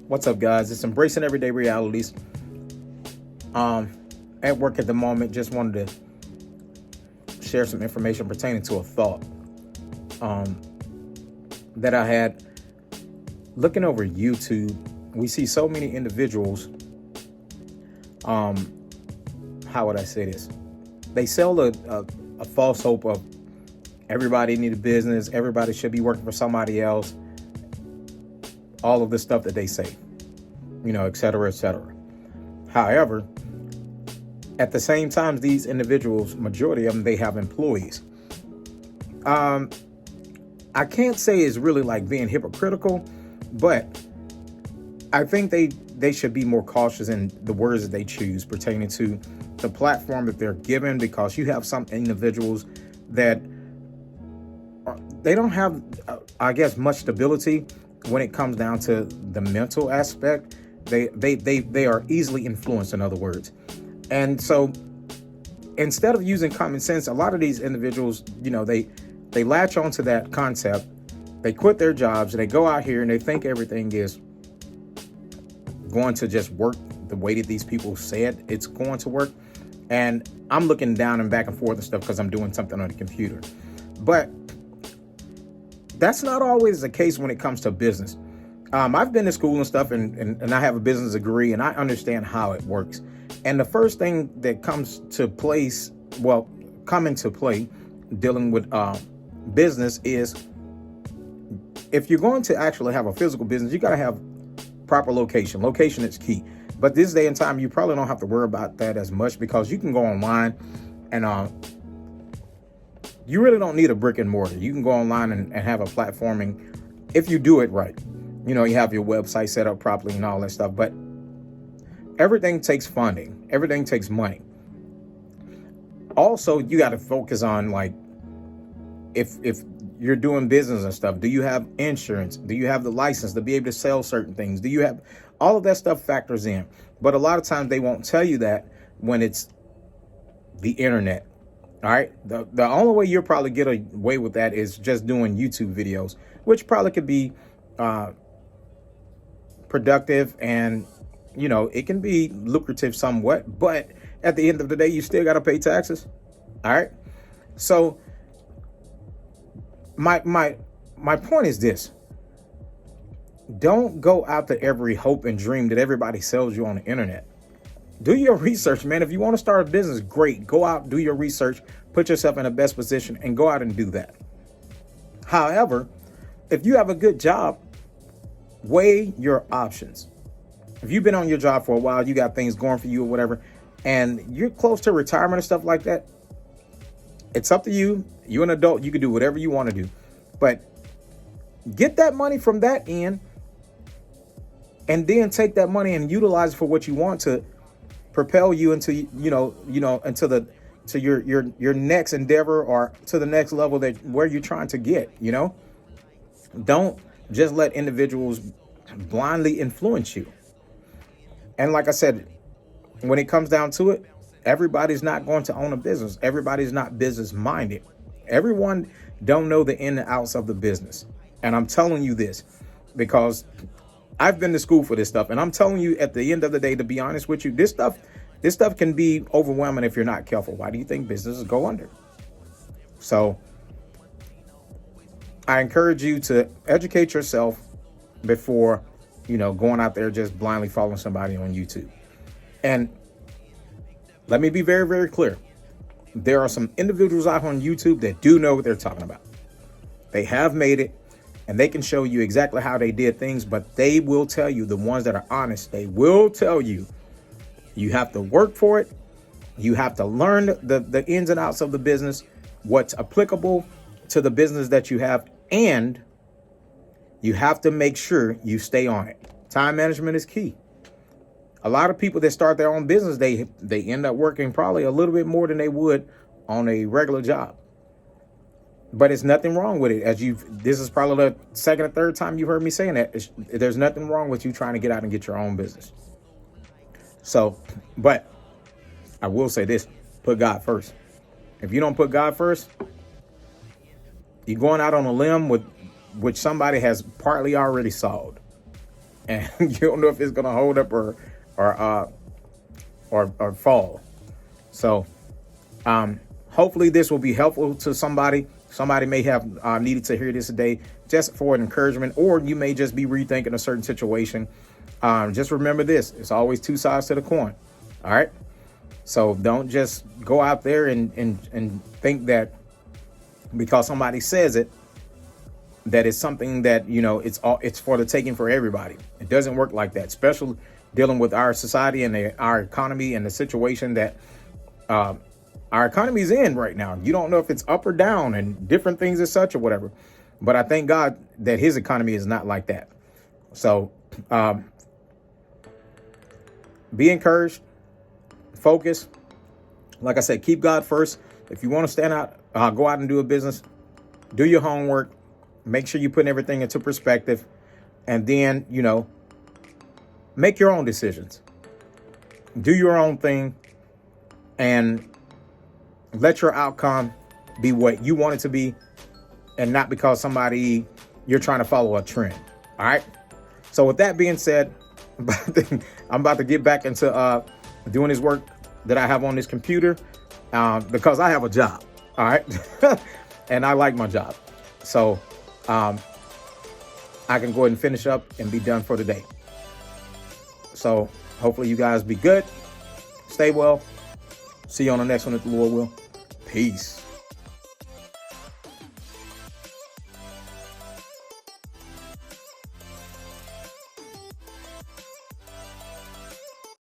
What's up, guys? It's Embracing Everyday Realities. Um, at work at the moment, just wanted to share some information pertaining to a thought um, that I had looking over YouTube. We see so many individuals. Um, how would I say this? They sell a false hope of everybody need a business, everybody should be working for somebody else. All of the stuff that they say, et cetera, et cetera. However, at the same time, these individuals, majority of them, they have employees. I can't say it's really like being hypocritical, but I think they should be more cautious in the words that they choose pertaining to the platform that they're given, because you have some individuals that they don't have, I guess, much stability when it comes down to the mental aspect. They are easily influenced, in other words. And so instead of using common sense, a lot of these individuals, they latch onto that concept. They quit their jobs and they go out here and they think everything is going to just work the way that these people said it's going to work. And I'm looking down and back and forth and stuff because I'm doing something on the computer. But that's not always the case when it comes to business. I've been to school and stuff, and I have a business degree, and I understand how it works. And the first thing that come into play dealing with business is, if you're going to actually have a physical business, you got to have proper location. Location is key. But this day and time, you probably don't have to worry about that as much, because you can go online and you really don't need a brick and mortar. You can go online and have a platforming if you do it right. You have your website set up properly and all that stuff. But everything takes funding. Everything takes money. Also, you got to focus on, like, if you're doing business and stuff, do you have insurance? Do you have the license to be able to sell certain things? Do you have all of that stuff factors in? But a lot of times they won't tell you that when it's the internet. All right. The only way you'll probably get away with that is just doing YouTube videos, which probably could be productive, and it can be lucrative somewhat. But at the end of the day, you still got to pay taxes. All right. So my point is this: don't go after every hope and dream that everybody sells you on the internet. Do your research, man. If you want to start a business, great. Go out, do your research, put yourself in the best position, and go out and do that. However, if you have a good job, weigh your options. If you've been on your job for a while, you got things going for you or whatever, and you're close to retirement and stuff like that, it's up to you. You're an adult. You can do whatever you want to do. But get that money from that end, and then take that money and utilize it for what you want to propel you into, into your next endeavor, or to the next level that where you're trying to get. Don't just let individuals blindly influence you. And like I said, when it comes down to it, everybody's not going to own a business. Everybody's not business minded. Everyone don't know the in and outs of the business. And I'm telling you this because I've been to school for this stuff, and I'm telling you, at the end of the day, to be honest with you, this stuff can be overwhelming if you're not careful. Why do you think businesses go under? So I encourage you to educate yourself before, going out there just blindly following somebody on YouTube. And let me be very, very clear. There are some individuals out on YouTube that do know what they're talking about. They have made it, and they can show you exactly how they did things, but they will tell you, the ones that are honest, they will tell you, you have to work for it. You have to learn the ins and outs of the business, what's applicable to the business that you have, and you have to make sure you stay on it. Time management is key. A lot of people that start their own business, they end up working probably a little bit more than they would on a regular job. But it's nothing wrong with it. This is probably the second or third time you've heard me saying that. There's nothing wrong with you trying to get out and get your own business. So, but I will say this: put God first. If you don't put God first, you're going out on a limb with which somebody has partly already solved. and you don't know if it's going to hold up or or fall. So hopefully this will be helpful to somebody. Somebody may have needed to hear this today just for an encouragement, or you may just be rethinking a certain situation. Just remember this: it's always two sides to the coin. All right. So don't just go out there and think that because somebody says it, that it's something that, it's for the taking for everybody. It doesn't work like that, especially dealing with our society and our economy and the situation that our economy is in right now. You don't know if it's up or down and different things as such or whatever. But I thank God that his economy is not like that. So be encouraged, focus. Like I said, keep God first. If you want to stand out, go out and do a business, do your homework, make sure you're putting everything into perspective, and then, make your own decisions. Do your own thing and let your outcome be what you want it to be, and not because you're trying to follow a trend. All right. So with that being said, I'm about to get back into doing this work that I have on this computer because I have a job. All right. And I like my job. So I can go ahead and finish up and be done for the day. So hopefully you guys be good. Stay well. See you on the next one if the Lord will. Peace.